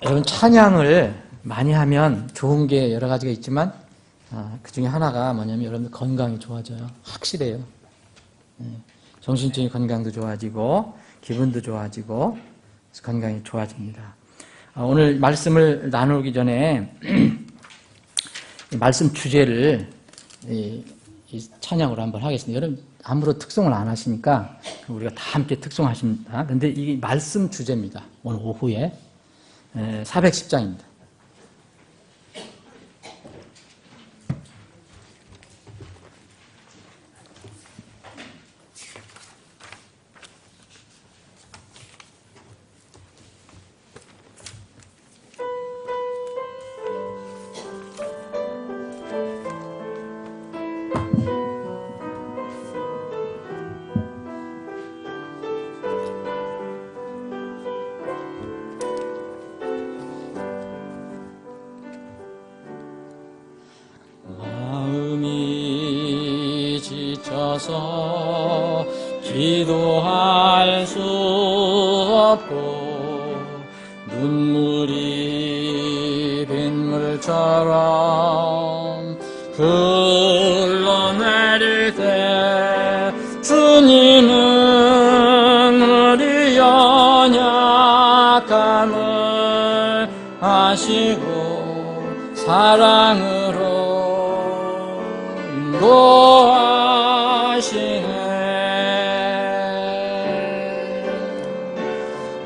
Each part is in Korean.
여러분, 찬양을 많이 하면 좋은 게 여러 가지가 있지만 그 중에 하나가 뭐냐면 여러분들 건강이 좋아져요. 확실해요. 정신적인 건강도 좋아지고 기분도 좋아지고 건강이 좋아집니다. 오늘 말씀을 나누기 전에 말씀 주제를 이 찬양으로 한번 하겠습니다. 여러분 아무런 특송을 안 하시니까 우리가 다 함께 특송하십니다. 그런데 이 말씀 주제입니다. 오늘 오후에 410장입니다. 지쳐서 기도할 수 없고 눈물이 빗물처럼 흘러내릴 때 주님은 우리 연약함을 아시고 사랑으로 인도하시네.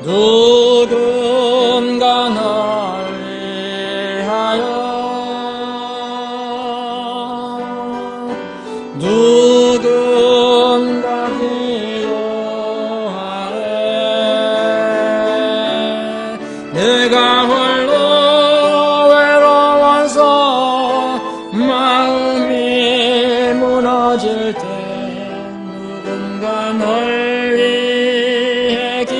누군가 널 위하여 누군가 기도하네. 내가 홀로 외로워서 마음이 무너질 때 누군가 널 위해 기도하네.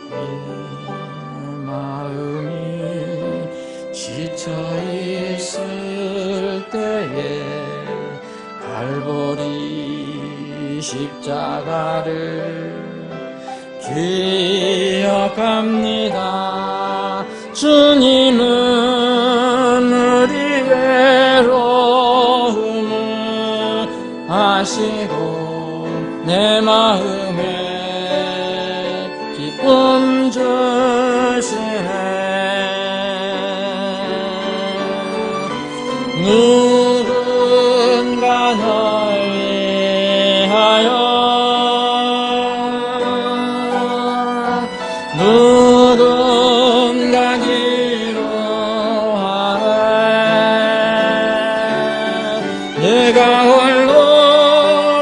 내 마음이 지쳐 있을 때에 갈보리 십자가를 기억합니다. 주님은 우리 외로움을 아시고 내 마음에 기쁨 주시네. 누군가 널 위하여 누군가 기도하네. 내가 홀로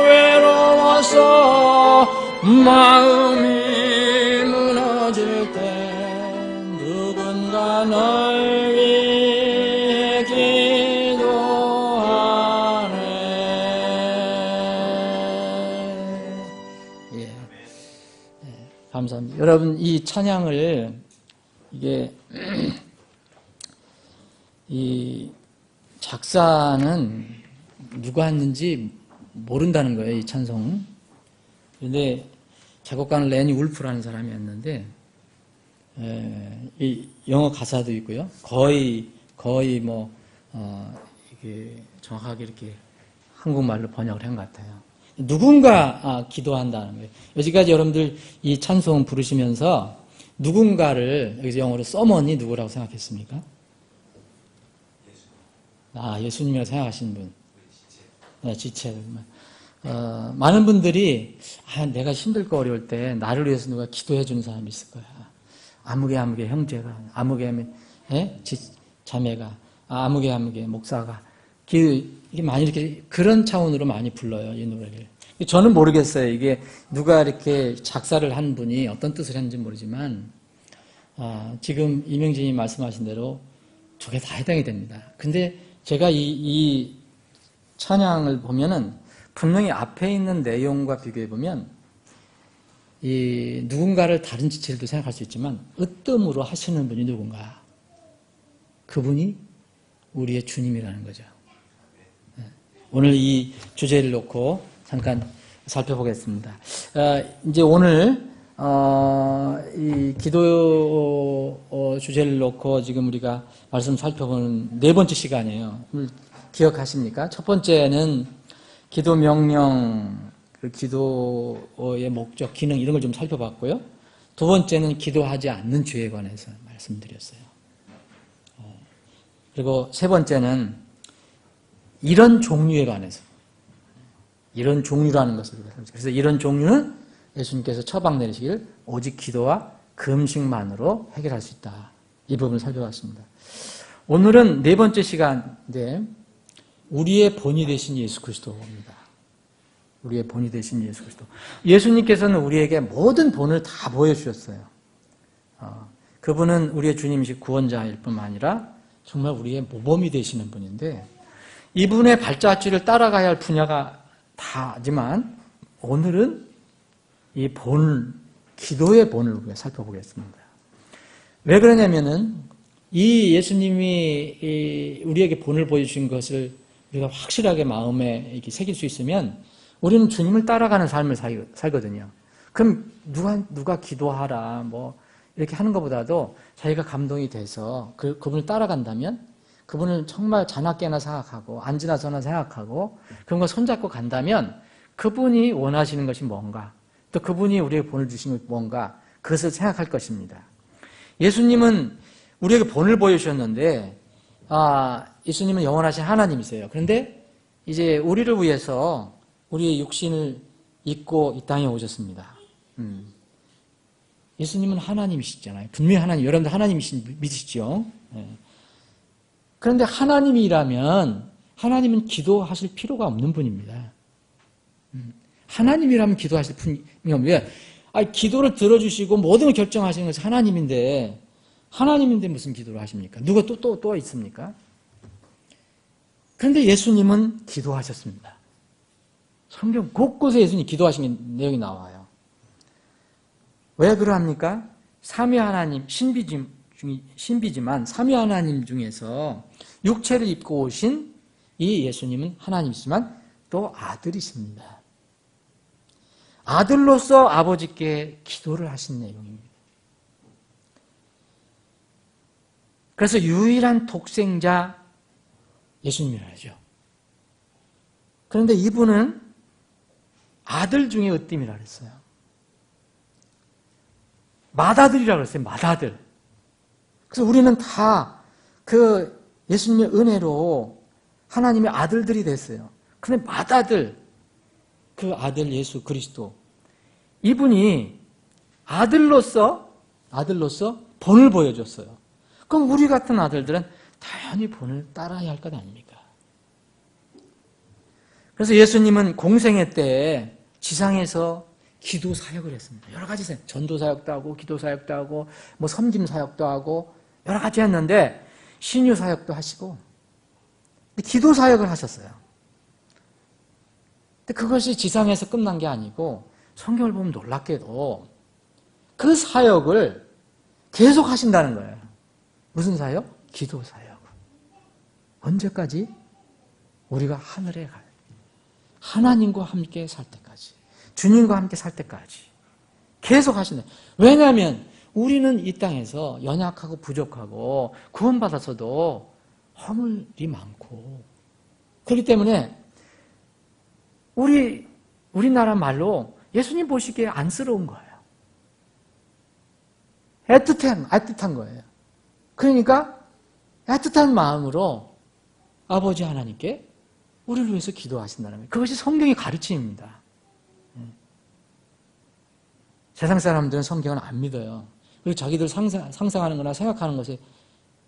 외로워서 마음이 무너질 때 누군가 널 위해 기도하네. 예. 감사합니다. 여러분, 이 찬양을 이게 이 작사는 누가 했는지 모른다는 거예요, 이 찬송. 그런데 작곡가는 레니 울프라는 사람이었는데 이 영어 가사도 있고요. 거의 뭐 이게 정확하게 이렇게 한국말로 번역을 한 것 같아요. 누군가 기도한다는 거예요. 여기까지 여러분들 이 찬송 부르시면서 누군가를 여기서 영어로 서머니 누구라고 생각했습니까? 예수님이라고 생각하시는 분. 네, 지체. 많은 분들이 내가 힘들고 어려울 때 나를 위해서 누가 기도해 주는 사람이 있을 거야. 아무개 형제가, 아무개 자매가, 아무개 목사가. 이게 많이 이렇게 그런 차원으로 많이 불러요, 이 노래를. 저는 모르겠어요. 이게 누가 이렇게 작사를 한 분이 어떤 뜻을 했는지 모르지만 지금 이명진이 말씀하신 대로 저게 다 해당이 됩니다. 근데 제가 이 찬양을 보면은 분명히 앞에 있는 내용과 비교해 보면 이 누군가를 다른 지체들도 생각할 수 있지만 으뜸으로 하시는 분이 누군가? 그분이 우리의 주님이라는 거죠. 오늘 이 주제를 놓고 잠깐 살펴보겠습니다. 이제 오늘 이 기도 주제를 놓고 지금 우리가 말씀 살펴보는 네 번째 시간이에요. 기억하십니까? 첫 번째는 기도 명령, 그 기도의 목적, 기능 이런 걸 좀 살펴봤고요. 두 번째는 기도하지 않는 죄에 관해서 말씀드렸어요. 그리고 세 번째는 이런 종류에 관해서, 이런 종류라는 것을, 그래서 이런 종류는 예수님께서 처방 내리시길 오직 기도와 금식만으로 해결할 수 있다. 이 부분을 살펴봤습니다. 오늘은 네 번째 시간인데 우리의 본이 되신 예수 그리스도입니다. 우리의 본이 되신 예수 그리스도. 예수님께서는 우리에게 모든 본을 다 보여주셨어요. 그분은 우리의 주님이시 구원자일 뿐만 아니라 정말 우리의 모범이 되시는 분인데 이분의 발자취를 따라가야 할 분야가 다지만 오늘은 이 본, 기도의 본을 우리가 살펴보겠습니다. 왜 그러냐면은 이 예수님이 우리에게 본을 보여주신 것을 우리가 확실하게 마음에 이렇게 새길 수 있으면 우리는 주님을 따라가는 삶을 살거든요. 그럼 누가 기도하라 뭐 이렇게 하는 것보다도 자기가 감동이 돼서 그분을 따라간다면 그분을 정말 자나깨나 생각하고 앉으나 서나 생각하고 그런 거 손잡고 간다면 그분이 원하시는 것이 뭔가 또 그분이 우리에게 본을 주신 것이 뭔가 그것을 생각할 것입니다. 예수님은 우리에게 본을 보여주셨는데 예수님은 영원하신 하나님이세요. 그런데 이제 우리를 위해서 우리의 육신을 입고 이 땅에 오셨습니다. 예수님은 하나님이시잖아요. 분명히 하나님, 여러분들 하나님이신 믿으시죠? 그런데 하나님이라면 하나님은 기도하실 필요가 없는 분입니다. 하나님이라면 기도하실 분이 없는데 기도를 들어주시고 모든 걸 결정하시는 것이 하나님인데 무슨 기도를 하십니까? 누가 또 있습니까? 그런데 예수님은 기도하셨습니다. 성경 곳곳에 예수님이 기도하신 내용이 나와요. 왜 그러합니까? 삼위 하나님, 신비지만 삼위 하나님 중에서 육체를 입고 오신 이 예수님은 하나님이시지만 또 아들이십니다. 아들로서 아버지께 기도를 하신 내용입니다. 그래서 유일한 독생자 예수님이라죠. 그런데 이분은 아들 중에 으뜸이라 그랬어요. 맏아들이라고 그랬어요. 맏아들. 그래서 우리는 다 그 예수님의 은혜로 하나님의 아들들이 됐어요. 그런데 맏아들, 그 아들 예수 그리스도, 이분이 아들로서 본을 보여줬어요. 그럼 우리 같은 아들들은 당연히 본을 따라야 할 것 아닙니까? 그래서 예수님은 공생애 때 지상에서 기도 사역을 했습니다. 여러 가지 사역, 전도 사역도 하고 기도 사역도 하고 뭐 섬김 사역도 하고 여러 가지 했는데 신유 사역도 하시고 기도 사역을 하셨어요. 근데 그것이 지상에서 끝난 게 아니고 성경을 보면 놀랍게도 그 사역을 계속 하신다는 거예요. 무슨 사역? 기도 사역. 언제까지? 우리가 하늘에 갈 하나님과 함께 살 때까지, 주님과 함께 살 때까지 계속 하신다. 왜냐하면 우리는 이 땅에서 연약하고 부족하고 구원받아서도 허물이 많고 그렇기 때문에 우리나라 말로 예수님 보시기에 안쓰러운 거예요. 애틋한 거예요. 그러니까 애틋한 마음으로 아버지 하나님께 우리를 위해서 기도하신다는 거예요. 그것이 성경의 가르침입니다. 세상 사람들은 성경을 안 믿어요. 그리고 자기들 상상하는 거나 생각하는 것에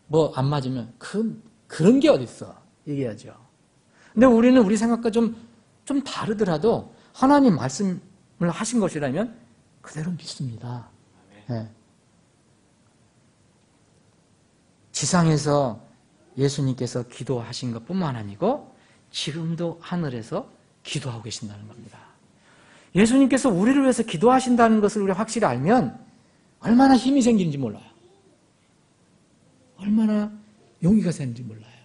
뭐 안 맞으면 그런 게 어딨어 얘기하죠. 근데 우리는 우리 생각과 좀 다르더라도 하나님 말씀을 하신 것이라면 그대로 믿습니다. 네. 지상에서 예수님께서 기도하신 것뿐만 아니고 지금도 하늘에서 기도하고 계신다는 겁니다. 예수님께서 우리를 위해서 기도하신다는 것을 우리가 확실히 알면 얼마나 힘이 생기는지 몰라요. 얼마나 용기가 생기는지 몰라요.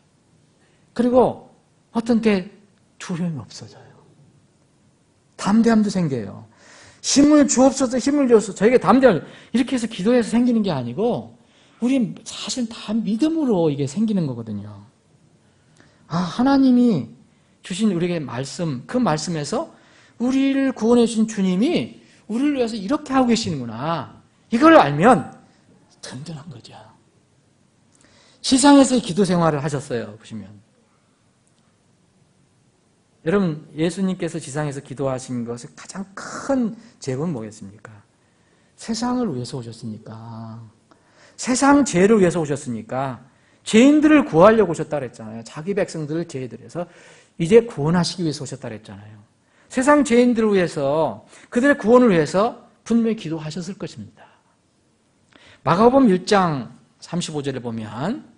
그리고 어떤 때 두려움이 없어져요. 담대함도 생겨요. 힘을 주옵소서, 힘을 주옵소서. 저에게 담대함. 이렇게 해서 기도해서 생기는 게 아니고 우리 사실 다 믿음으로 이게 생기는 거거든요. 하나님이 주신 우리에게 말씀, 그 말씀에서 우리를 구원해 주신 주님이 우리를 위해서 이렇게 하고 계시는구나. 이걸 알면 든든한 거죠. 지상에서의 기도 생활을 하셨어요. 보시면. 여러분, 예수님께서 지상에서 기도하신 것의 가장 큰 제목은 뭐겠습니까? 세상을 위해서 오셨으니까. 세상 죄를 위해서 오셨으니까. 죄인들을 구하려고 오셨다 그랬잖아요. 자기 백성들을 죄들에서 이제 구원하시기 위해서 오셨다 그랬잖아요. 세상 죄인들을 위해서, 그들의 구원을 위해서 분명히 기도하셨을 것입니다. 마가복음 1장 35절에 보면,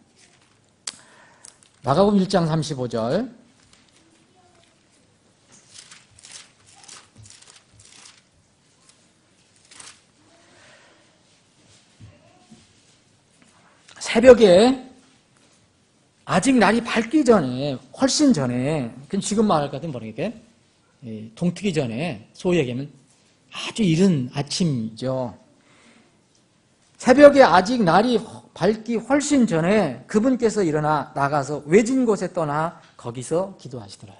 마가복음 1장 35절, 새벽에 아직 날이 밝기 전에, 훨씬 전에, 지금 말할 것 같으면 뭐라게 동트기 전에, 소위 얘기하면 아주 이른 아침이죠. 새벽에 아직 날이 밝기 훨씬 전에 그분께서 일어나 나가서 외진 곳에 떠나 거기서 기도하시더라.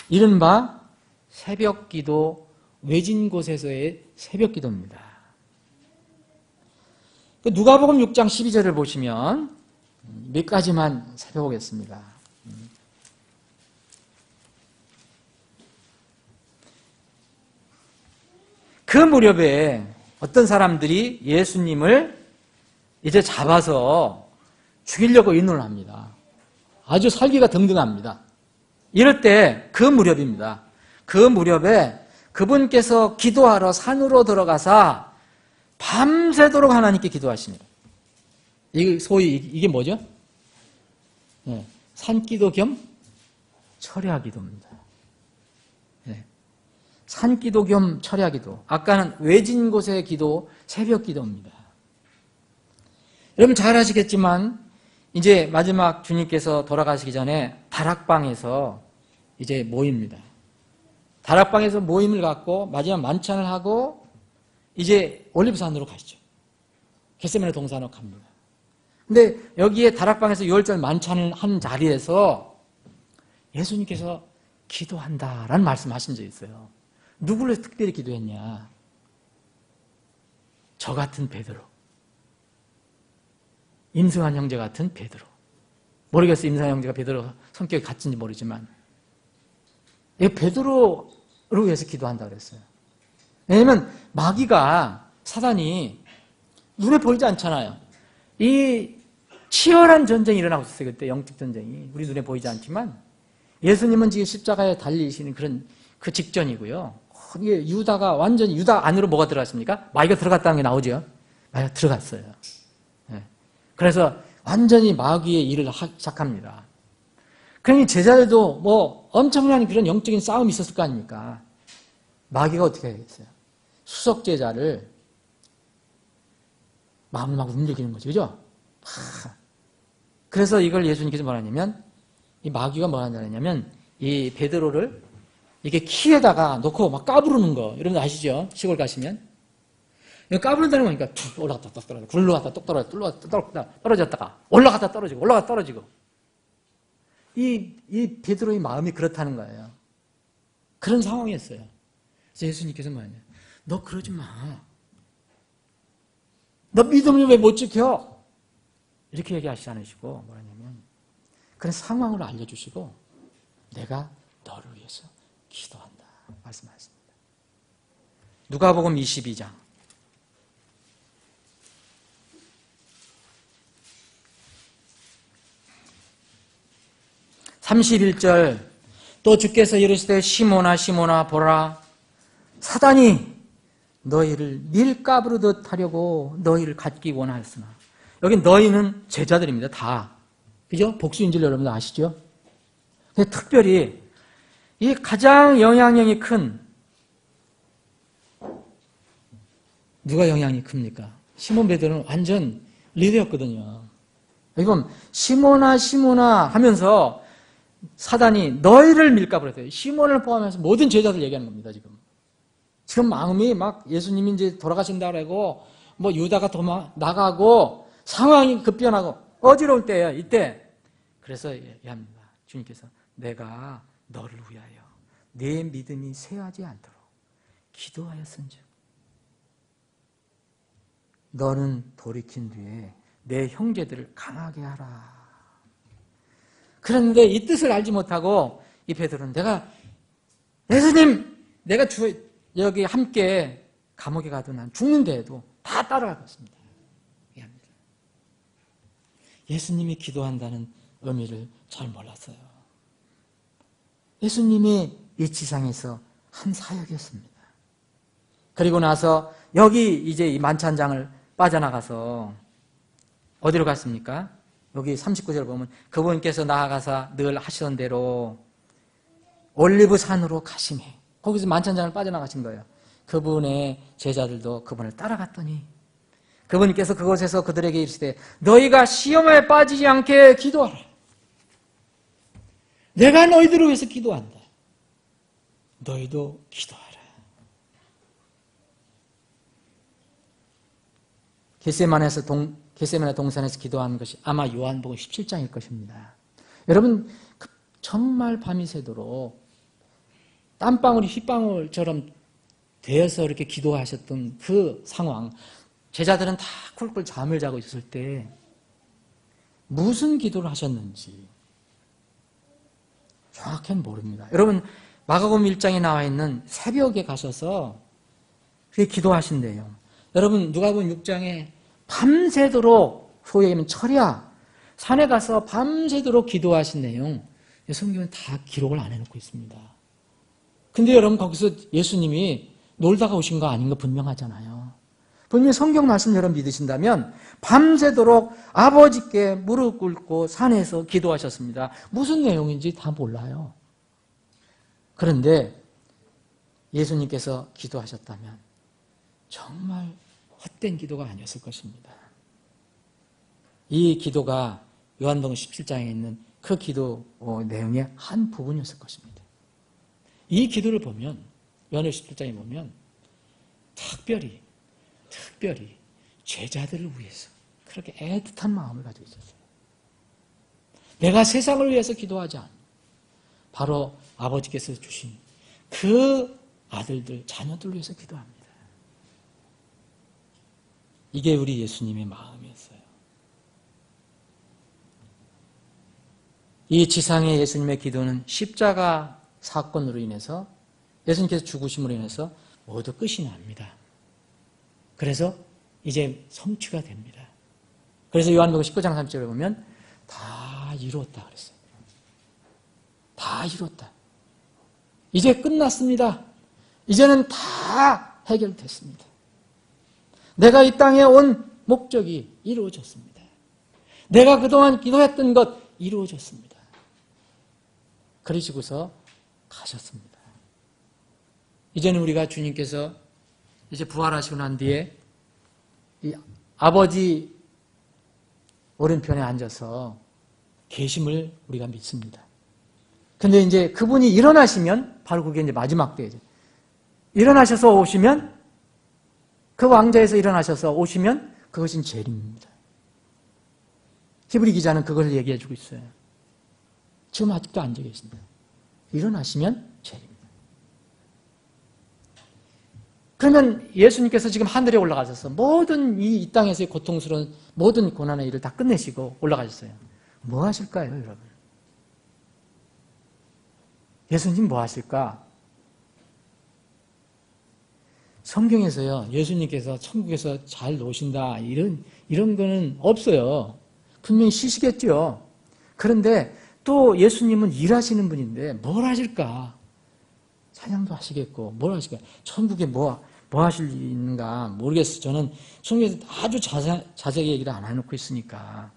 이른바 새벽 기도, 외진 곳에서의 새벽 기도입니다. 누가복음 6장 12절을 보시면 몇 가지만 살펴보겠습니다. 그 무렵에 어떤 사람들이 예수님을 이제 잡아서 죽이려고 의논을 합니다. 아주 살기가 등등합니다. 이럴 때 그 무렵입니다. 그 무렵에 그분께서 기도하러 산으로 들어가사 밤새도록 하나님께 기도하십니다. 이게 소위 이게 뭐죠? 네, 산기도 겸 철야기도입니다. 네, 산기도 겸 철야기도. 아까는 외진 곳의 기도, 새벽 기도입니다. 여러분 잘 아시겠지만 이제 마지막 주님께서 돌아가시기 전에 다락방에서 이제 모입니다. 다락방에서 모임을 갖고 마지막 만찬을 하고 이제 올리브산으로 가시죠. 겟세마네 동산으로 갑니다. 근데 여기에 다락방에서 6월절 만찬을 한 자리에서 예수님께서 기도한다라는 말씀하신 적이 있어요. 누구를 위해서 특별히 기도했냐? 저 같은 베드로. 임승환 형제 같은 베드로. 모르겠어요. 임승환 형제가 베드로 성격이 같은지 모르지만 이 베드로를 위해서 기도한다 그랬어요. 왜냐하면 마귀가, 사단이 눈에 보이지 않잖아요. 이 치열한 전쟁이 일어나고 있었어요. 그때 영적 전쟁이. 우리 눈에 보이지 않지만 예수님은 지금 십자가에 달리시는 그런 그 직전이고요. 이게 유다가 완전히, 유다 안으로 뭐가 들어갔습니까? 마귀가 들어갔다는 게 나오죠. 마귀가 들어갔어요. 네. 그래서 완전히 마귀의 일을 시작합니다. 그러니 제자들도 뭐 엄청난 그런 영적인 싸움이 있었을 거 아닙니까? 마귀가 어떻게 하겠어요? 수석 제자를 마음을 막 움직이는 거죠. 그죠? 그래서 이걸 예수님께서 뭐라 하냐면, 이 마귀가 뭐라 하냐면, 이 베드로를 이게 키에다가 놓고 막 까부르는 거. 여러분 아시죠? 시골 가시면. 까부른다는 거니까 툭 올라갔다 또 떨어지고, 굴러갔다 또 떨어졌다, 떨어졌다가, 올라갔다 떨어지고, 올라갔다 떨어지고. 이 베드로의 마음이 그렇다는 거예요. 그런 상황이었어요. 그래서 예수님께서 뭐냐? 너 그러지 마. 너 믿음을 왜 못 지켜? 이렇게 얘기하시지 않으시고 뭐냐면 그런 상황을 알려주시고 내가 너를 위해서 기도한다 말씀하셨습니다. 누가복음 22장 31절 또 주께서 이르시되 시몬아 시몬아 보라 사단이 너희를 밀가부르듯 하려고 너희를 갖기 원하였으나 여기 너희는 제자들입니다. 다. 그죠? 복수인줄 여러분들 아시죠? 근데 특별히 이 가장 영향력이 큰 누가 영향이 큽니까? 시몬 베드로는 완전 리더였거든요. 이건 시몬아 시몬아 하면서 사단이 너희를 밀까 그랬어요. 시몬을 포함해서 모든 제자들 얘기하는 겁니다, 지금. 지금 마음이 막 예수님이 이제 돌아가신다 그러고, 뭐 유다가 나가고, 상황이 급변하고, 어지러울 때예요, 이때. 그래서 얘기합니다. 주님께서 내가 너를 위하여 네 믿음이 쇠하지 않도록 기도하였은즉 너는 돌이킨 뒤에 내 형제들을 강하게 하라. 그런데 이 뜻을 알지 못하고 이 베드로는 예수님 내가 여기 함께 감옥에 가도 난 죽는데도 다 따라가겠습니다. 미안합니다. 예수님이 기도한다는 의미를 잘 몰랐어요. 예수님이 이 지상에서 한 사역이었습니다. 그리고 나서 여기 이제 이 만찬장을 빠져나가서 어디로 갔습니까? 여기 39절 보면 그분께서 나아가사 늘 하시던 대로 올리브 산으로 가시매. 거기서 만찬장을 빠져나가신 거예요. 그분의 제자들도 그분을 따라갔더니 그분께서 그곳에서 그들에게 이르시되 너희가 시험에 빠지지 않게 기도하라. 내가 너희들을 위해서 기도한다. 너희도 기도하라. 겟세마네 동산에서 기도하는 것이 아마 요한복음 17장일 것입니다. 여러분 정말 밤이 새도록 땀방울이 휘방울처럼 되어서 이렇게 기도하셨던 그 상황, 제자들은 다 쿨쿨 잠을 자고 있었을 때 무슨 기도를 하셨는지 정확히는 모릅니다. 여러분 마가복음 1장에 나와 있는 새벽에 가셔서 그게 기도하신대요. 여러분 누가복음 6장에 밤새도록 소위 얘기하면 철야 산에 가서 밤새도록 기도하신 내용 성경은 다 기록을 안 해놓고 있습니다. 근데 여러분 거기서 예수님이 놀다가 오신 거 아닌 거 분명하잖아요. 분명히 성경 말씀 여러분 믿으신다면 밤새도록 아버지께 무릎 꿇고 산에서 기도하셨습니다. 무슨 내용인지 다 몰라요. 그런데 예수님께서 기도하셨다면 정말 헛된 기도가 아니었을 것입니다. 이 기도가 요한복음 17장에 있는 그 기도 내용의 한 부분이었을 것입니다. 이 기도를 보면 요한복음 17장에 보면 특별히 제자들을 위해서 그렇게 애틋한 마음을 가지고 있었어요. 내가 세상을 위해서 기도하지 않고 바로 아버지께서 주신 그 아들들, 자녀들 위해서 기도합니다. 이게 우리 예수님의 마음이었어요. 이 지상의 예수님의 기도는 십자가 사건으로 인해서 예수님께서 죽으심으로 인해서 모두 끝이 납니다. 그래서 이제 성취가 됩니다. 그래서 요한복음 19장 30절에 보면 다 이루었다 그랬어요. 다 이루었다. 이제 끝났습니다. 이제는 다 해결됐습니다. 내가 이 땅에 온 목적이 이루어졌습니다. 내가 그동안 기도했던 것 이루어졌습니다. 그러시고서 가셨습니다. 이제는 우리가 주님께서 이제 부활하시고 난 뒤에 이 아버지 오른편에 앉아서 계심을 우리가 믿습니다. 근데 이제 그분이 일어나시면 바로 그게 이제 마지막 때죠. 일어나셔서 오시면 그 왕자에서 일어나셔서 오시면 그것은 재림입니다. 히브리 기자는 그걸 얘기해 주고 있어요. 지금 아직도 앉아 계십니다. 일어나시면 재림입니다. 그러면 예수님께서 지금 하늘에 올라가셔서 모든 이 땅에서의 고통스러운 모든 고난의 일을 다 끝내시고 올라가셨어요. 뭐 하실까요, 여러분? 예수님 뭐 하실까? 성경에서요, 예수님께서 천국에서 잘 노신다, 이런 거는 없어요. 분명히 쉬시겠죠. 그런데 또 예수님은 일하시는 분인데 뭘 하실까? 찬양도 하시겠고, 뭘 하실까? 천국에 뭐 하실 일이 있는가 모르겠어요. 저는 성경에서 아주 자세히 얘기를 안 해놓고 있으니까.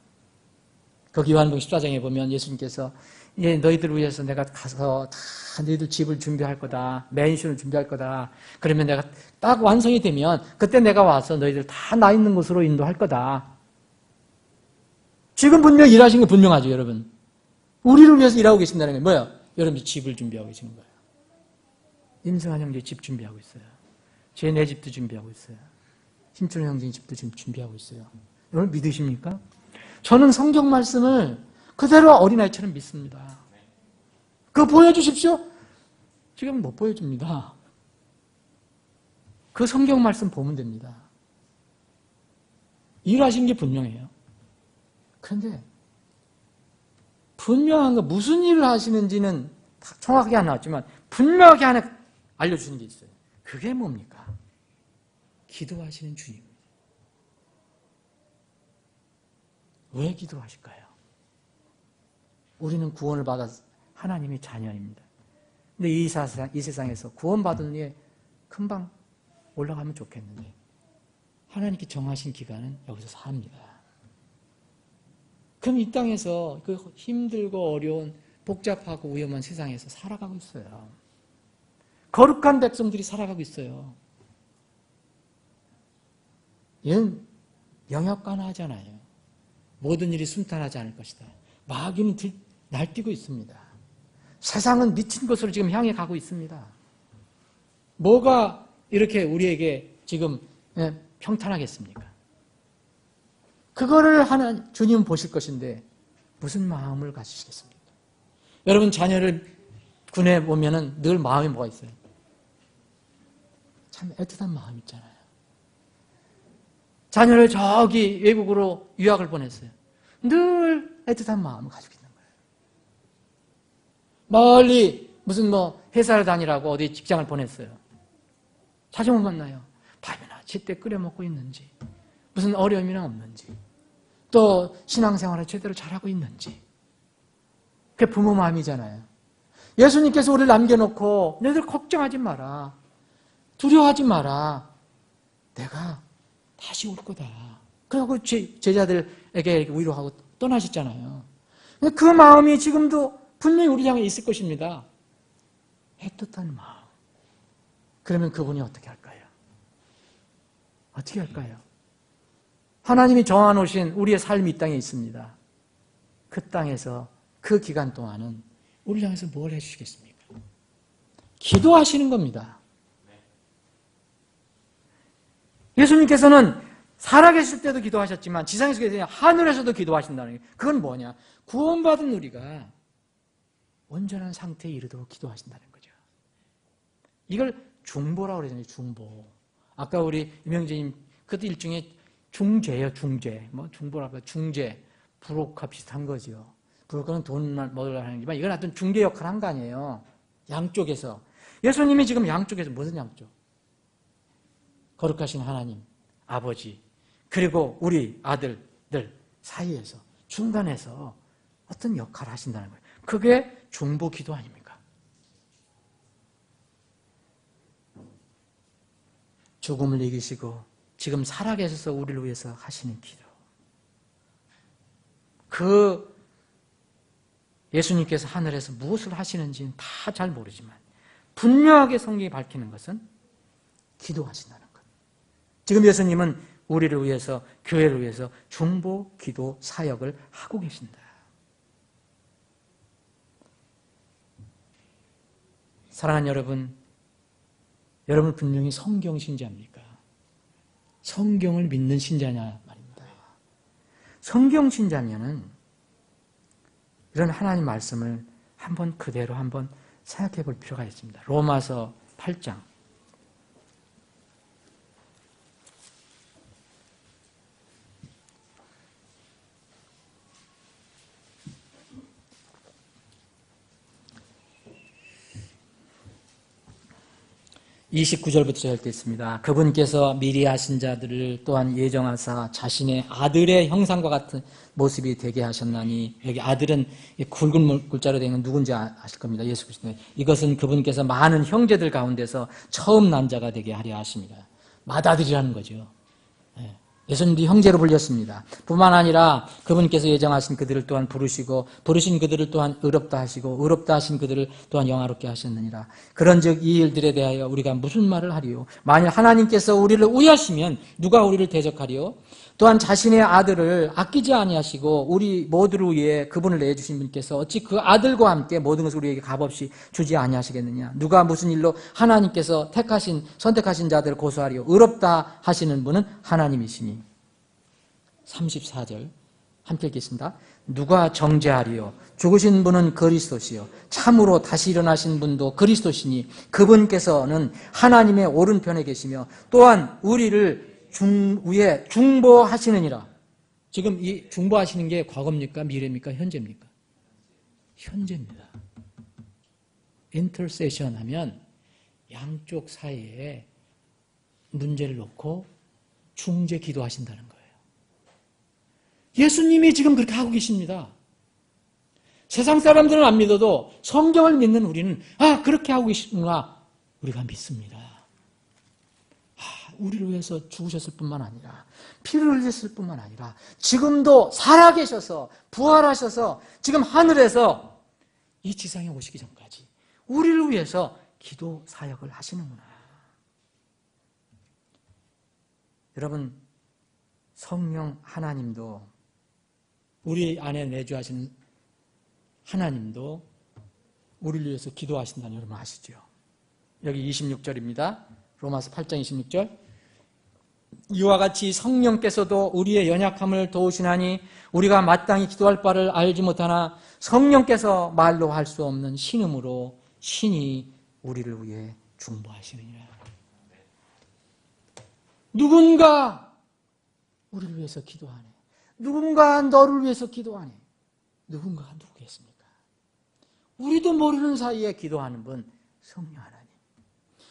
거기 요한복음 14장에 보면 예수님께서 이제 너희들을 위해서 내가 가서 다 너희들 집을 준비할 거다. 맨션을 준비할 거다. 그러면 내가 딱 완성이 되면 그때 내가 와서 너희들 다 나 있는 곳으로 인도할 거다. 지금 분명 일하신 게 분명하죠, 여러분. 우리를 위해서 일하고 계신다는 게 뭐야? 여러분들 집을 준비하고 계시는 거예요. 임승환 형제 집 준비하고 있어요. 내 집도 준비하고 있어요. 힘철 형제 집도 지금 준비하고 있어요. 여러분 믿으십니까? 저는 성경 말씀을 그대로 어린아이처럼 믿습니다. 그거 보여주십시오? 지금 못 보여줍니다. 그 성경 말씀 보면 됩니다. 일하신 게 분명해요. 그런데 분명한 거 무슨 일을 하시는지는 정확하게 안 나왔지만 분명하게 하나 알려주시는 게 있어요. 그게 뭡니까? 기도하시는 주님입니다. 왜 기도하실까요? 우리는 구원을 받아 하나님의 자녀입니다. 근데 이 세상에서 구원받은 후에 금방 올라가면 좋겠는데 하나님께 정하신 기간은 여기서 삽니다. 그럼 이 땅에서 그 힘들고 어려운 복잡하고 위험한 세상에서 살아가고 있어요. 거룩한 백성들이 살아가고 있어요. 얘는 영역가나 하잖아요. 모든 일이 순탄하지 않을 것이다. 마귀는 날뛰고 있습니다. 세상은 미친 것으로 지금 향해 가고 있습니다. 뭐가 이렇게 우리에게 지금 평탄하겠습니까? 그거를 하는 주님은 보실 것인데 무슨 마음을 가지시겠습니까? 여러분 자녀를 군에 보면은 늘 마음이 뭐가 있어요? 참 애틋한 마음 있잖아요. 자녀를 저기 외국으로 유학을 보냈어요. 늘 애틋한 마음을 가지고 있는 거예요. 멀리 무슨 회사를 다니라고 어디 직장을 보냈어요. 자주 못 만나요. 밥이나 제때 끓여 먹고 있는지, 무슨 어려움이나 없는지, 또 신앙생활을 제대로 잘하고 있는지. 그게 부모 마음이잖아요. 예수님께서 우리를 남겨놓고 너희들 걱정하지 마라. 두려워하지 마라. 내가 다시 올 거다. 그러고 제자들에게 위로하고 떠나셨잖아요. 그 마음이 지금도 분명히 우리 향해 있을 것입니다. 애틋한 마음. 그러면 그분이 어떻게 할까요? 어떻게 할까요? 하나님이 정해놓으신 우리의 삶이 이 땅에 있습니다. 그 땅에서 그 기간 동안은 우리 향해서 뭘 해주시겠습니까? 기도하시는 겁니다. 예수님께서는 살아계실 때도 기도하셨지만 지상에서 하늘에서도 기도하신다는 게 그건 뭐냐? 구원받은 우리가 온전한 상태에 이르도록 기도하신다는 거죠. 이걸 중보라고 그러잖아요. 중보. 아까 우리 유명재님 그것도 일종의 중죄예요. 중죄. 중보라고 중죄. 불옥과 비슷한 거죠. 불옥은 돈만 먹으려고 하는 거지만 이건 하여튼 중개 역할을 한 거 아니에요. 양쪽에서. 예수님이 지금 양쪽에서 무슨 양쪽? 거룩하신 하나님, 아버지, 그리고 우리 아들들 사이에서 중간에서 어떤 역할을 하신다는 거예요. 그게 중보 기도 아닙니까? 죽음을 이기시고 지금 살아계셔서 우리를 위해서 하시는 기도. 그 예수님께서 하늘에서 무엇을 하시는지는 다 잘 모르지만 분명하게 성경이 밝히는 것은 기도하신다는 것. 지금 예수님은 우리를 위해서, 교회를 위해서 중보, 기도, 사역을 하고 계신다. 사랑하는 여러분, 여러분 분명히 성경 신자입니까? 성경을 믿는 신자냐 말입니다. 성경 신자면은 이런 하나님 말씀을 그대로 한번 생각해 볼 필요가 있습니다. 로마서 8장. (29절부터) 절대 있습니다. 그분께서 미리 하신 자들을 또한 예정하사 자신의 아들의 형상과 같은 모습이 되게 하셨나니, 여기 아들은 굵은 글자로 되는 누군지 아실 겁니다. 예수 그리스도. 이것은 그분께서 많은 형제들 가운데서 처음 난 자가 되게 하려 하십니다. 맏아들이라는 거죠. 예수님도 형제로 불렸습니다. 뿐만 아니라 그분께서 예정하신 그들을 또한 부르시고 부르신 그들을 또한 의롭다 하시고 의롭다 하신 그들을 또한 영화롭게 하셨느니라. 그런즉 이 일들에 대하여 우리가 무슨 말을 하리요? 만일 하나님께서 우리를 우하시면 누가 우리를 대적하리요? 또한 자신의 아들을 아끼지 아니하시고 우리 모두를 위해 그분을 내주신 분께서 어찌 그 아들과 함께 모든 것을 우리에게 값없이 주지 아니하시겠느냐. 누가 무슨 일로 하나님께서 선택하신 자들을 고소하리요. 의롭다 하시는 분은 하나님이시니. 34절 함께 읽겠습니다. 누가 정죄하리요. 죽으신 분은 그리스도시요 참으로 다시 일어나신 분도 그리스도시니 그분께서는 하나님의 오른편에 계시며 또한 우리를 위에 중보하시느니라. 지금 이 중보하시는 게 과거입니까? 미래입니까? 현재입니까? 현재입니다. 인터세션 하면 양쪽 사이에 문제를 놓고 중재 기도하신다는 거예요. 예수님이 지금 그렇게 하고 계십니다. 세상 사람들은 안 믿어도 성경을 믿는 우리는 그렇게 하고 계시구나 우리가 믿습니다. 우리를 위해서 죽으셨을 뿐만 아니라 피를 흘렸을 뿐만 아니라 지금도 살아계셔서 부활하셔서 지금 하늘에서 이 지상에 오시기 전까지 우리를 위해서 기도 사역을 하시는구나. 여러분, 성령 하나님도 우리 안에 내주하시는 하나님도 우리를 위해서 기도하신다는 여러분 아시죠? 여기 26절입니다. 로마서 8장 26절. 이와 같이 성령께서도 우리의 연약함을 도우시나니 우리가 마땅히 기도할 바를 알지 못하나 성령께서 말로 할 수 없는 신음으로 신이 우리를 위해 중보하시느니라. 누군가 우리를 위해서 기도하네. 누군가 너를 위해서 기도하네. 누군가 누구겠습니까? 우리도 모르는 사이에 기도하는 분 성령 하나님.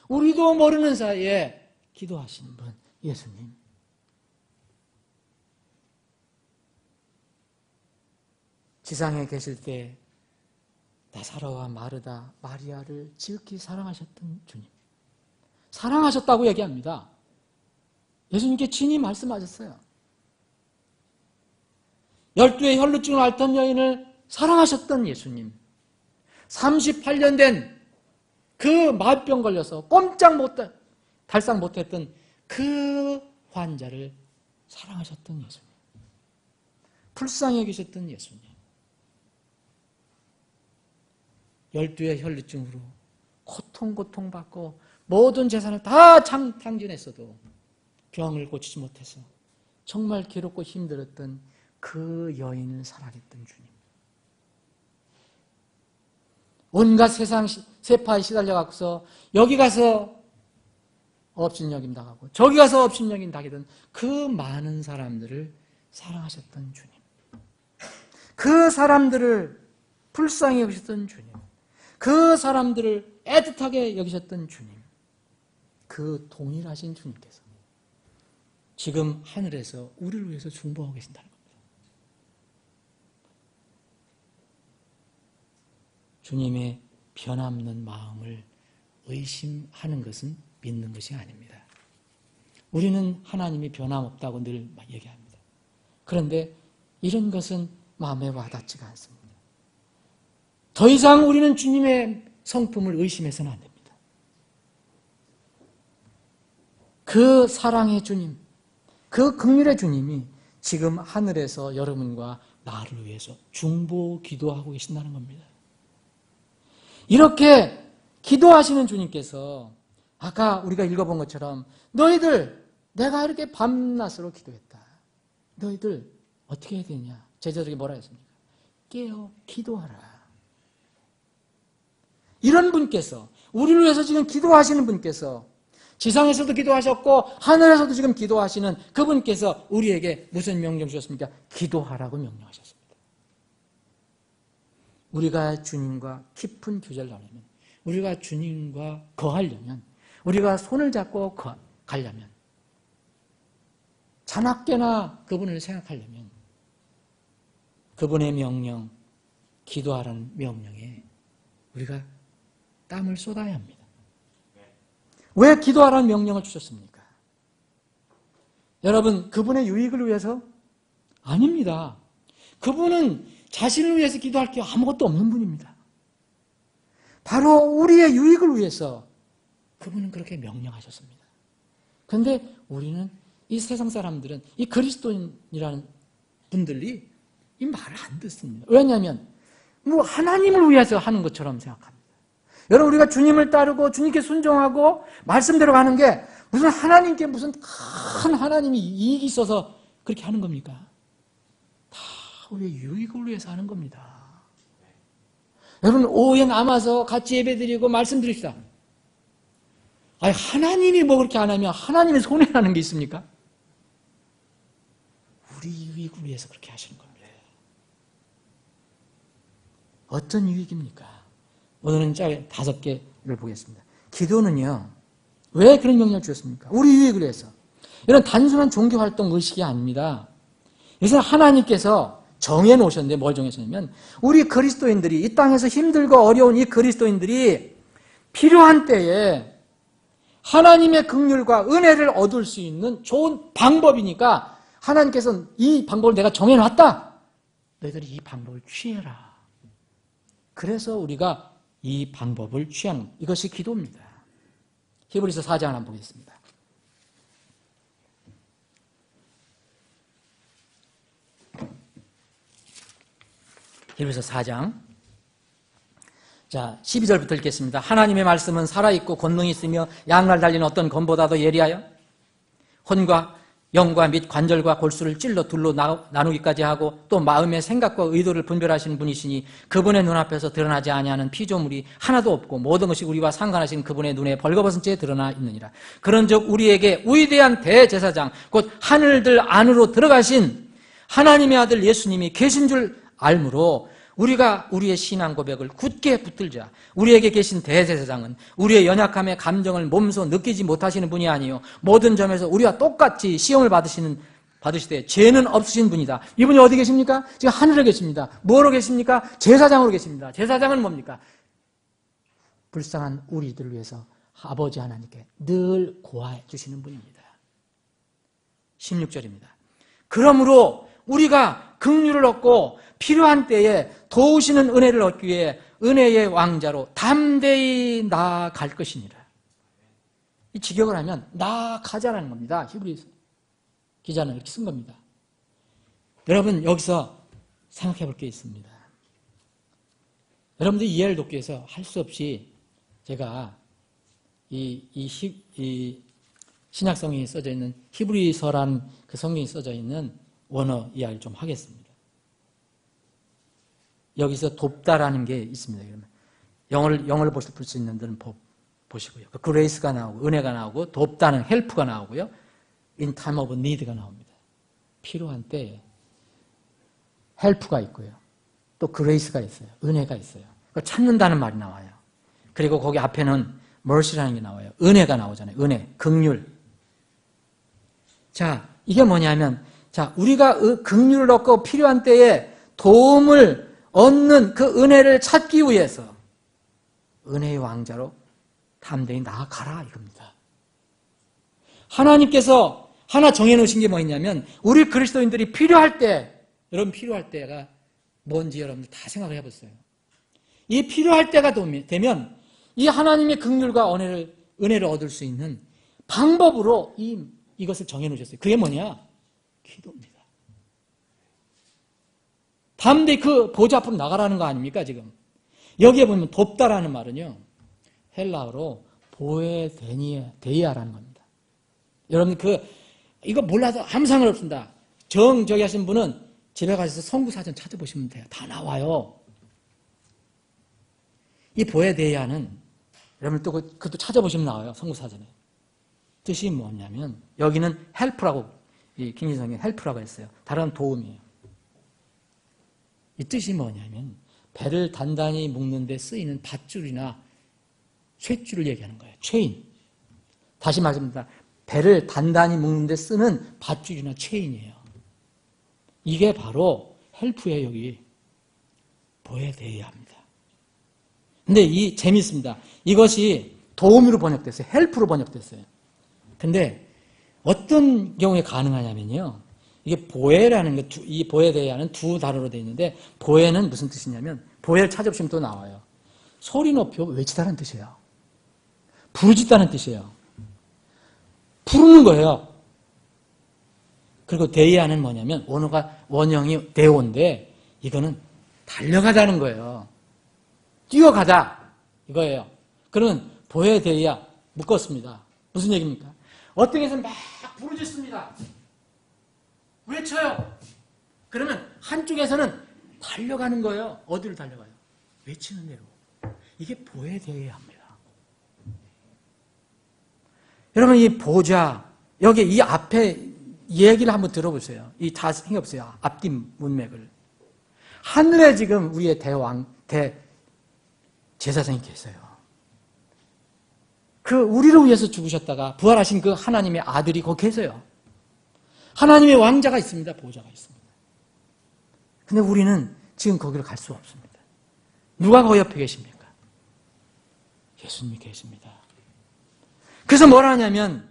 우리도 모르는 사이에 기도하시는 분 예수님. 지상에 계실 때 나사로와 마르다, 마리아를 지극히 사랑하셨던 주님. 사랑하셨다고 얘기합니다. 예수님께 친히 말씀하셨어요. 12의 혈루증을 앓던 여인을 사랑하셨던 예수님. 38년 된 그 마병 걸려서 달싹 못했던 그 환자를 사랑하셨던 예수님. 불쌍히 여기셨던 예수님. 12의 혈루증으로 고통받고 모든 재산을 다 탕진했어도 병을 고치지 못해서 정말 괴롭고 힘들었던 그 여인을 사랑했던 주님. 온갖 세상 세파에 시달려갖고서 여기 가서 업신여김 당하고 저기 가서 업신여김 당하던 그 많은 사람들을 사랑하셨던 주님. 그 사람들을 불쌍히 여기셨던 주님. 그 사람들을 애틋하게 여기셨던 주님. 그 동일하신 주님께서 지금 하늘에서 우리를 위해서 중보하고 계신다는 겁니다. 주님의 변함없는 마음을 의심하는 것은 믿는 것이 아닙니다. 우리는 하나님이 변함없다고 늘 얘기합니다. 그런데 이런 것은 마음에 와닿지가 않습니다. 더 이상 우리는 주님의 성품을 의심해서는 안 됩니다. 그 사랑의 주님, 그 긍휼의 주님이 지금 하늘에서 여러분과 나를 위해서 중보 기도하고 계신다는 겁니다. 이렇게 기도하시는 주님께서 아까 우리가 읽어본 것처럼 너희들 내가 이렇게 밤낮으로 기도했다. 너희들 어떻게 해야 되냐? 제자들에게 뭐라 했습니까? 깨어 기도하라. 이런 분께서 우리를 위해서 지금 기도하시는 분께서 지상에서도 기도하셨고 하늘에서도 지금 기도하시는 그분께서 우리에게 무슨 명령 주셨습니까? 기도하라고 명령하셨습니다. 우리가 주님과 깊은 교제를 나누면, 우리가 주님과 거하려면, 우리가 손을 잡고 가려면, 자나깨나 그분을 생각하려면 그분의 명령, 기도하라는 명령에 우리가 땀을 쏟아야 합니다. 왜 기도하라는 명령을 주셨습니까? 여러분, 그분의 유익을 위해서? 아닙니다. 그분은 자신을 위해서 기도할 게 아무것도 없는 분입니다. 바로 우리의 유익을 위해서 그분은 그렇게 명령하셨습니다. 그런데 우리는 이 세상 사람들은 이 그리스도인이라는 분들이 이 말을 안 듣습니다. 왜냐하면 뭐 하나님을 위해서 하는 것처럼 생각합니다. 여러분, 우리가 주님을 따르고 주님께 순종하고 말씀대로 가는 게 무슨 하나님께 무슨 큰 하나님이 이익이 있어서 그렇게 하는 겁니까? 다 우리의 유익을 위해서 하는 겁니다. 여러분, 오후에 남아서 같이 예배드리고 말씀드립시다. 아니, 하나님이 뭐 그렇게 안 하면 하나님의 손해라는 게 있습니까? 우리 유익을 위해서 그렇게 하시는 겁니다. 어떤 유익입니까? 오늘은 짧게 5개를 보겠습니다. 기도는요, 왜 그런 명령을 주셨습니까? 우리 유익을 위해서. 이런 단순한 종교활동 의식이 아닙니다. 그래서 하나님께서 정해놓으셨는데 뭘 정해놓으셨냐면 우리 그리스도인들이 이 땅에서 힘들고 어려운 이 그리스도인들이 필요한 때에 하나님의 긍휼과 은혜를 얻을 수 있는 좋은 방법이니까 하나님께서는 이 방법을 내가 정해놨다. 너희들이 이 방법을 취해라. 그래서 우리가 이 방법을 취하는 이것이 기도입니다. 히브리서 4장 한번 보겠습니다. 히브리서 4장. 자, 12절부터 읽겠습니다. 하나님의 말씀은 살아있고 권능이 있으며 양날 달린 어떤 검보다도 예리하여 혼과 영과 및 관절과 골수를 찔러 둘로 나누기까지 하고 또 마음의 생각과 의도를 분별하시는 분이시니 그분의 눈앞에서 드러나지 아니하는 피조물이 하나도 없고 모든 것이 우리와 상관하신 그분의 눈에 벌거벗은 채 드러나 있느니라. 그런즉 우리에게 위대한 대제사장 곧 하늘들 안으로 들어가신 하나님의 아들 예수님이 계신 줄 알므로 우리가 우리의 신앙 고백을 굳게 붙들자. 우리에게 계신 대제사장은 우리의 연약함의 감정을 몸소 느끼지 못하시는 분이 아니요 모든 점에서 우리와 똑같이 시험을 받으시되 죄는 없으신 분이다. 이분이 어디 계십니까? 지금 하늘에 계십니다. 뭐로 계십니까? 제사장으로 계십니다. 제사장은 뭡니까? 불쌍한 우리들을 위해서 아버지 하나님께 늘 고하해 주시는 분입니다. 16절입니다. 그러므로 우리가 긍휼을 얻고 필요한 때에 도우시는 은혜를 얻기 위해 은혜의 왕자로 담대히 나아갈 것이니라. 이 직역을 하면 나아가자라는 겁니다. 히브리 기자는 이렇게 쓴 겁니다. 여러분, 여기서 생각해 볼 게 있습니다. 여러분들 이해를 돕기 위해서 할 수 없이 제가 이 신약성경에 써져 있는 히브리서란 그 성경에 써져 있는 원어 이야기를 좀 하겠습니다. 여기서 돕다라는 게 있습니다. 그러면 영어를 볼 수 있는 분들은 보시고요. 그레이스가 나오고 은혜가 나오고 돕다는 헬프가 나오고요. in time of need가 나옵니다. 필요한 때에 헬프가 있고요. 또 그레이스가 있어요. 은혜가 있어요. 찾는다는 말이 나와요. 그리고 거기 앞에는 mercy라는 게 나와요. 은혜가 나오잖아요. 은혜, 긍휼. 자, 이게 뭐냐면 자, 우리가 긍휼을 얻고 필요한 때에 도움을 얻는 그 은혜를 찾기 위해서 은혜의 왕자로 담대히 나아가라 이겁니다. 하나님께서 하나 정해놓으신 게 뭐냐면 우리 그리스도인들이 필요할 때, 여러분 필요할 때가 뭔지 여러분들 다 생각을 해보세요. 이 필요할 때가 되면 이 하나님의 긍휼과 은혜를 얻을 수 있는 방법으로 이것을 정해놓으셨어요. 그게 뭐냐? 기도입니다. 담대히 그 보좌 앞으로 나가라는 거 아닙니까, 지금? 여기에 보면 돕다라는 말은요, 헬라어로 보에데이아라는 겁니다. 여러분, 이거 몰라도 아무 상관없습니다. 저기 하신 분은 집에 가셔서 성구사전 찾아보시면 돼요. 다 나와요. 이 보에데이아는, 여러분 또 그것도 찾아보시면 나와요. 성구사전에. 뜻이 뭐냐면, 여기는 헬프라고, 이 킹리성에 헬프라고 했어요. 다른 도움이에요. 이 뜻이 뭐냐면 배를 단단히 묶는 데 쓰이는 밧줄이나 쇠줄을 얘기하는 거예요. 체인. 다시 말씀드립니다. 배를 단단히 묶는 데 쓰는 밧줄이나 체인이에요. 이게 바로 헬프예요. 여기 보여야 합니다. 근데 재밌습니다. 이것이 도움으로 번역됐어요. 헬프로 번역됐어요. 근데 어떤 경우에 가능하냐면요. 이게 보혜라는 거, 이 보혜에 대한 두 단어로 되어 있는데, 보혜는 무슨 뜻이냐면, 보혜를 찾아보시면 또 나와요. 소리 높여 외치다는 뜻이에요. 부르짖다는 뜻이에요. 부르는 거예요. 그리고 데이아는 뭐냐면 원형이 데오인데 이거는 달려가다는 거예요. 뛰어가다 이거예요. 그러면 보에 데이아 묶었습니다. 무슨 얘기입니까? 어떤 해서는 막 부르짖습니다. 외쳐요. 그러면 한쪽에서는 달려가는 거예요. 어디를 달려가요? 외치는 대로. 이게 보에 데이아입니다. 여러분 이 보좌 여기 이 앞에 얘기를 한번 들어보세요. 이 다 생각해보세요. 앞뒤 문맥을. 하늘에 지금 우리의 제사장이 계세요. 우리를 위해서 죽으셨다가 부활하신 그 하나님의 아들이 거기 계세요. 하나님의 왕자가 있습니다. 보좌가 있습니다. 근데 우리는 지금 거기를 갈 수 없습니다. 누가 그 옆에 계십니까? 예수님이 계십니다. 그래서 뭐라 하냐면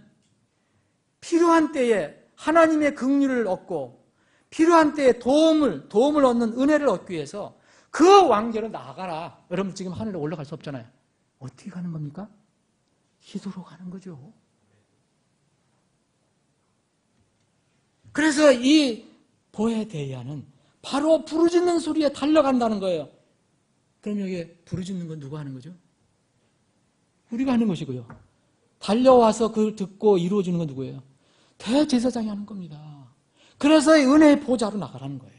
필요한 때에 하나님의 긍휼을 얻고 필요한 때에 도움을 얻는 은혜를 얻기 위해서 그 왕좌로 나아가라. 여러분 지금 하늘에 올라갈 수 없잖아요. 어떻게 가는 겁니까? 기도로 가는 거죠. 그래서 이 보에 데이아는 바로 부르짖는 소리에 달려간다는 거예요. 그럼 여기 부르짖는 건 누가 하는 거죠? 우리가 하는 것이고요. 달려와서 그걸 듣고 이루어주는 건 누구예요? 대제사장이 하는 겁니다. 그래서 은혜의 보좌로 나가라는 거예요.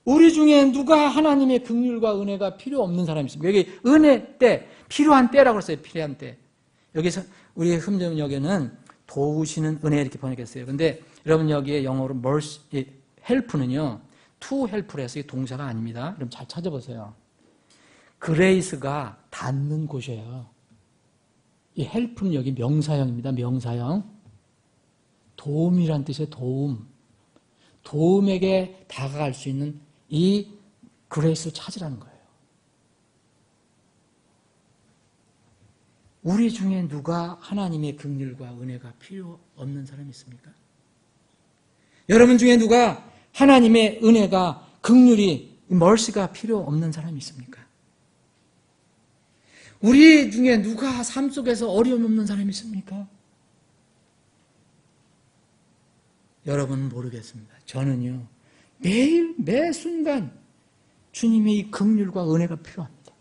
우리 중에 누가 하나님의 긍휼과 은혜가 필요 없는 사람이 있습니까? 여기 은혜 때, 필요한 때라고 했어요. 필요한 때. 여기서 우리 흠정역에는 도우시는 은혜 이렇게 번역했어요. 근데 여러분 여기에 영어로 mercy, help는요. to help로 해서 동사가 아닙니다. 여러분 잘 찾아보세요. 그레이스가 닿는 곳이에요. 이 help는 여기 명사형입니다. 명사형. 도움이란 뜻이에요. 도움. 도움에게 다가갈 수 있는 이 그레이스를 찾으라는 거예요. 우리 중에 누가 하나님의 긍휼과 은혜가 필요 없는 사람이 있습니까? 여러분 중에 누가 하나님의 은혜가 긍휼이 mercy가 필요 없는 사람이 있습니까? 우리 중에 누가 삶 속에서 어려움 없는 사람이 있습니까? 여러분은 모르겠습니다. 저는요, 매일, 매 순간 주님의 이 긍휼과 은혜가 필요합니다.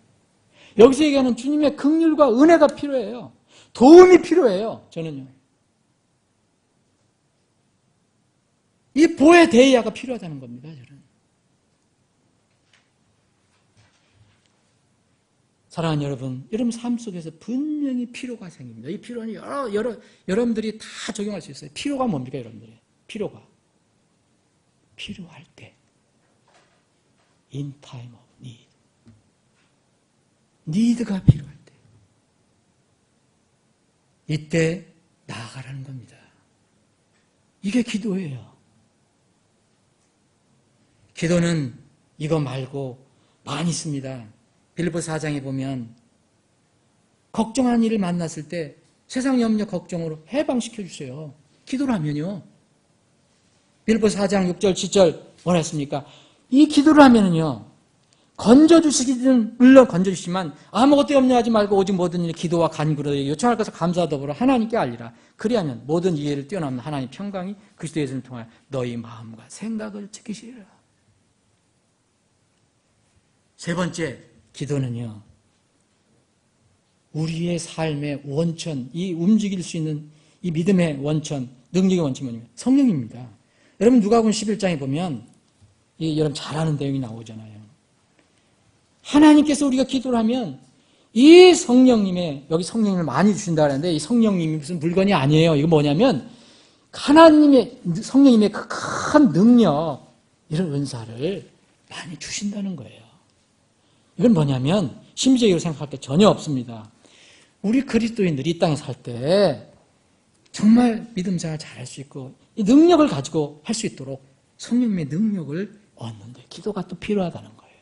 여기서 얘기하는 주님의 긍휼과 은혜가 필요해요. 도움이 필요해요. 저는요. 이 보혜 데이아가 필요하다는 겁니다. 저는. 사랑하는 여러분 삶 속에서 분명히 필요가 생깁니다. 이 필요는 여러분들이 다 적용할 수 있어요. 필요가 뭡니까, 여러분들이? 필요가. 필요할 때. In time of need. 니드가 필요할 때. 이때 나아가라는 겁니다. 이게 기도예요. 기도는 이거 말고 많이 있습니다. 빌립보서 4장에 보면 걱정하는 일을 만났을 때 세상 염려 걱정으로 해방시켜 주세요. 기도를 하면요. 빌립보서 4장 6절 7절 뭐라 했습니까? 이 기도를 하면은요. 건져주시기는 물론 건져주시지만 아무것도 염려하지 말고 오직 모든 일 기도와 간구로 요청할 것을 감사하더불어 하나님께 알리라. 그리하면 모든 이해를 뛰어넘는 하나님의 평강이 그리스도 예수를 통하여 너희 마음과 생각을 지키시리라. 세 번째 기도는요. 우리의 삶의 원천, 이 움직일 수 있는 이 믿음의 원천, 능력의 원천이 뭐냐면 성령입니다. 여러분 누가복음 11장에 보면 여러분 잘 아는 내용이 나오잖아요. 하나님께서 우리가 기도를 하면 이 성령님의, 여기 성령님을 많이 주신다 그러는데 이 성령님이 무슨 물건이 아니에요. 이거 뭐냐면 하나님의 성령님의 그 큰 능력, 이런 은사를 많이 주신다는 거예요. 이건 뭐냐면 심리적으로 생각할 때 전혀 없습니다. 우리 그리스도인들이 이 땅에 살 때 정말 믿음 생활 잘할 수 있고 이 능력을 가지고 할 수 있도록 성령님의 능력을 얻는데 기도가 또 필요하다는 거예요.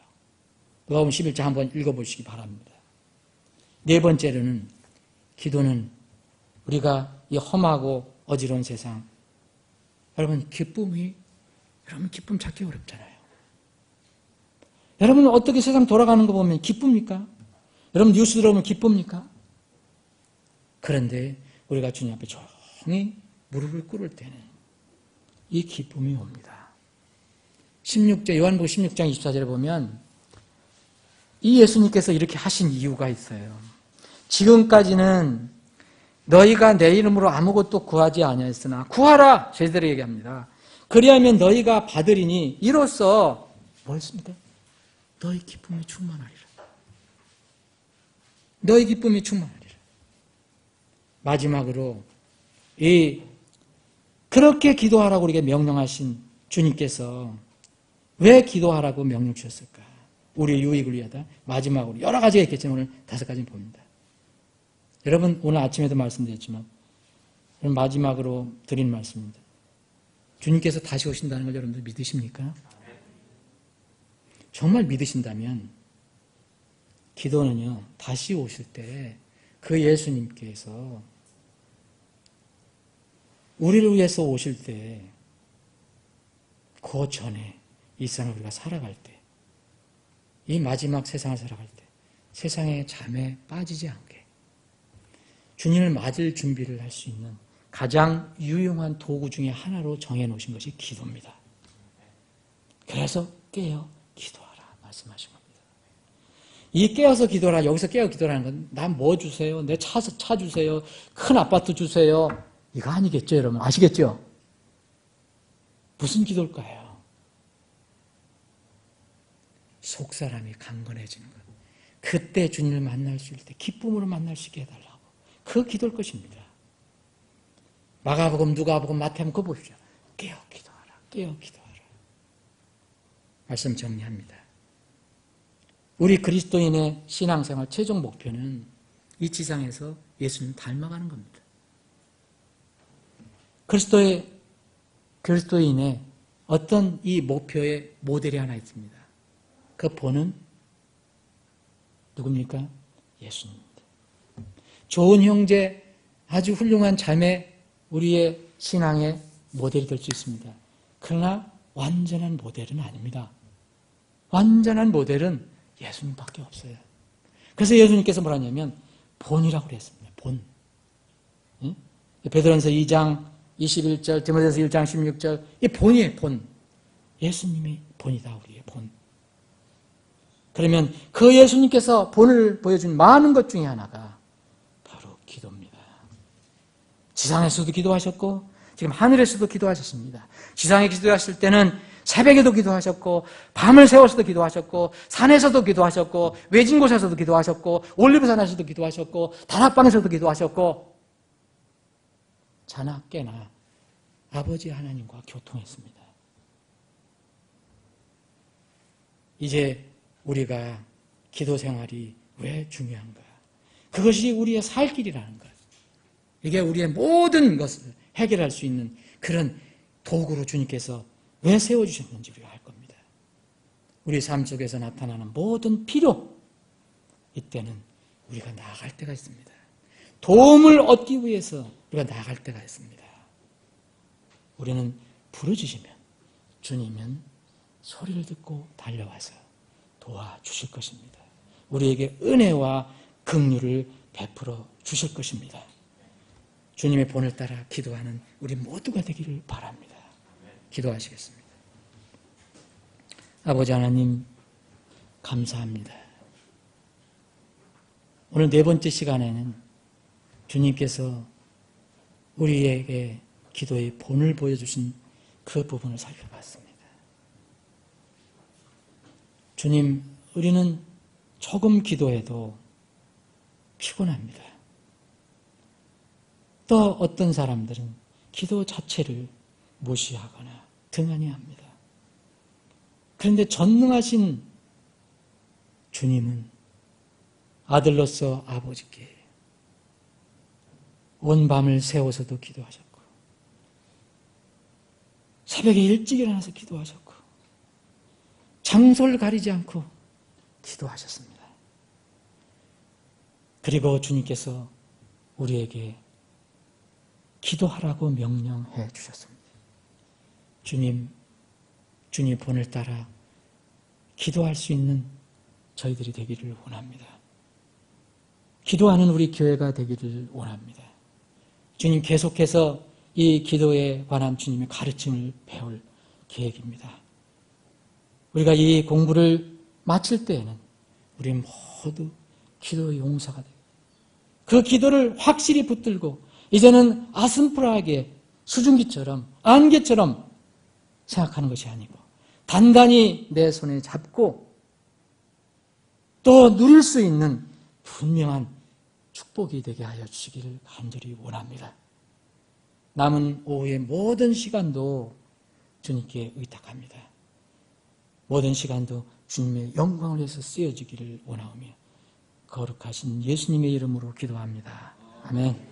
누가복음 11장 한번 읽어보시기 바랍니다. 네 번째로는 기도는 우리가 이 험하고 어지러운 세상, 여러분 기쁨 찾기 어렵잖아요. 여러분 어떻게 세상 돌아가는 거 보면 기쁩니까? 여러분 뉴스 들어보면 기쁩니까? 그런데 우리가 주님 앞에 조용히 무릎을 꿇을 때는 이 기쁨이 옵니다. 16절, 요한복음 16장 24절에 보면 이 예수님께서 이렇게 하신 이유가 있어요. 지금까지는 너희가 내 이름으로 아무것도 구하지 아니하였으나 구하라! 제대로 얘기합니다. 그리하면 너희가 받으리니 이로써 뭐였습니까? 너희 기쁨이 충만하리라. 너희 기쁨이 충만하리라. 마지막으로 그렇게 기도하라고 우리에게 명령하신 주님께서 왜 기도하라고 명령 주셨을까? 우리의 유익을 위하다. 마지막으로 여러 가지가 있겠지만 오늘 5가지 봅니다. 여러분 오늘 아침에도 말씀드렸지만 오늘 마지막으로 드린 말씀입니다. 주님께서 다시 오신다는 걸 여러분들 믿으십니까? 정말 믿으신다면 기도는요 다시 오실 때 그 예수님께서 우리를 위해서 오실 때 그 전에 이 세상을 우리가 살아갈 때 이 마지막 세상을 살아갈 때 세상의 잠에 빠지지 않게 주님을 맞을 준비를 할 수 있는 가장 유용한 도구 중에 하나로 정해놓으신 것이 기도입니다. 그래서 깨어 기도하라 말씀하신 겁니다. 이 깨어서 기도하라, 여기서 깨어 기도하라는 건 난 뭐 주세요? 내 차 주세요? 큰 아파트 주세요? 이거 아니겠죠, 여러분? 아시겠죠? 무슨 기도일까요? 속사람이 강건해지는 것. 그때 주님을 만날 수 있을 때 기쁨으로 만날 수 있게 해달라고. 그 기도일 것입니다. 마가복음, 누가복음, 마태복음 그거 보십시오. 깨어 기도하라. 깨어 기도하라. 말씀 정리합니다. 우리 그리스도인의 신앙생활 최종 목표는 이 지상에서 예수님 닮아가는 겁니다. 그리스도인의 어떤 이 목표의 모델이 하나 있습니다. 그 본은 누굽니까? 예수님입니다. 좋은 형제, 아주 훌륭한 자매, 우리의 신앙의 모델이 될 수 있습니다. 그러나 완전한 모델은 아닙니다. 완전한 모델은 예수님밖에 없어요. 그래서 예수님께서 뭐라 하냐면 본이라고 그랬습니다. 본. 베드로전서 2장 21절, 디모데전서 1장 16절 이 본이에요. 본. 예수님이 본이다. 우리의 본. 그러면 그 예수님께서 본을 보여준 많은 것 중에 하나가 바로 기도입니다. 지상에서도 기도하셨고 지금 하늘에서도 기도하셨습니다. 지상에 기도하실 때는 새벽에도 기도하셨고 밤을 새워서도 기도하셨고 산에서도 기도하셨고 외진 곳에서도 기도하셨고 올리브산에서도 기도하셨고 다락방에서도 기도하셨고 자나 깨나 아버지 하나님과 교통했습니다. 이제 우리가 기도 생활이 왜 중요한가? 그것이 우리의 살 길이라는 것. 이게 우리의 모든 것을 해결할 수 있는 그런 도구로 주님께서 왜 세워주셨는지 우리가 알 겁니다. 우리 삶 속에서 나타나는 모든 필요, 이때는 우리가 나아갈 때가 있습니다. 도움을 얻기 위해서 우리가 나아갈 때가 있습니다. 우리는 부르짖으면 주님은 소리를 듣고 달려와서 도와주실 것입니다. 우리에게 은혜와 긍휼을 베풀어 주실 것입니다. 주님의 본을 따라 기도하는 우리 모두가 되기를 바랍니다. 기도하시겠습니다. 아버지 하나님 감사합니다. 오늘 4번째 시간에는 주님께서 우리에게 기도의 본을 보여주신 그 부분을 살펴봤습니다. 주님, 우리는 조금 기도해도 피곤합니다. 또 어떤 사람들은 기도 자체를 무시하거나 등한히합니다. 그런데 전능하신 주님은 아들로서 아버지께 온 밤을 새워서도 기도하셨고 새벽에 일찍 일어나서 기도하셨고 장소를 가리지 않고 기도하셨습니다. 그리고 주님께서 우리에게 기도하라고 명령해 주셨습니다. 주님 본을 따라 기도할 수 있는 저희들이 되기를 원합니다. 기도하는 우리 교회가 되기를 원합니다. 주님 계속해서 이 기도에 관한 주님의 가르침을 배울 계획입니다. 우리가 이 공부를 마칠 때에는 우리 모두 기도의 용사가 되고 그 기도를 확실히 붙들고 이제는 아슴푸라하게 수증기처럼 안개처럼 생각하는 것이 아니고 단단히 내 손에 잡고 또 누릴 수 있는 분명한 축복이 되게 하여 주시기를 간절히 원합니다. 남은 오후의 모든 시간도 주님께 의탁합니다. 모든 시간도 주님의 영광을 위해서 쓰여지기를 원하오며 거룩하신 예수님의 이름으로 기도합니다. 아멘.